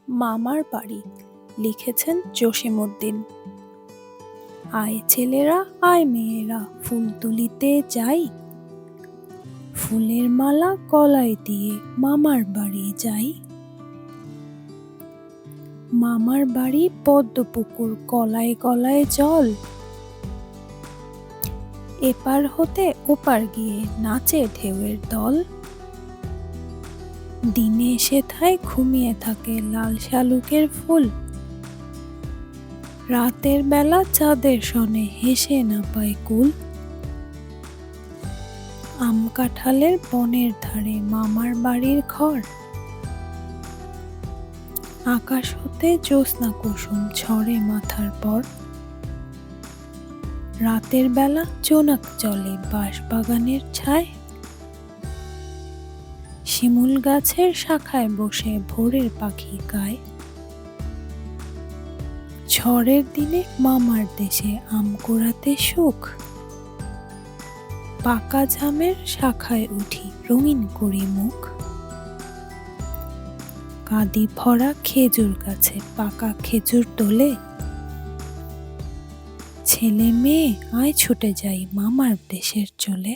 মামার বাড়ি লিখেছেন জসিমউদ্দিন। আয় ছেলেরা আয় মেয়েরা ফুল তুলিতে যাই, ফুলের মালা গলায় দিয়ে মামার বাড়ি যাই। মামার বাড়ি পদ্মপুকুর গলায় গলায় জল, এপার হতে ওপার গিয়ে নাচে ঢেউয়ের দল। দিনে সেথায় ঘুমিয়ে থাকে লাল শালুকের ফুল, রাতের বেলা চাঁদের সনে হেসে না পায় কুল। আম কাঁঠালের বনের ধারে মামার বাড়ির ঘর, আকাশ হতে জ্যোৎস্না কুসুম ঝরে মাথার পর। রাতের বেলা জোনাক চলে বাঁশবাগানের ছায়, শিমুল গাছের শাখায় বসে ভোরের পাখি গায়। ঝড়ের দিনে মামার দেশে আম কুড়াতে সুখ, পাকা জামের শাখায় উঠি রঙিন করি মুখ। কাঁদি ভরা খেজুর গাছে পাকা খেজুর তোলে, ছেলে মেয়ে আয় ছুটে যাই মামার দেশের চলে।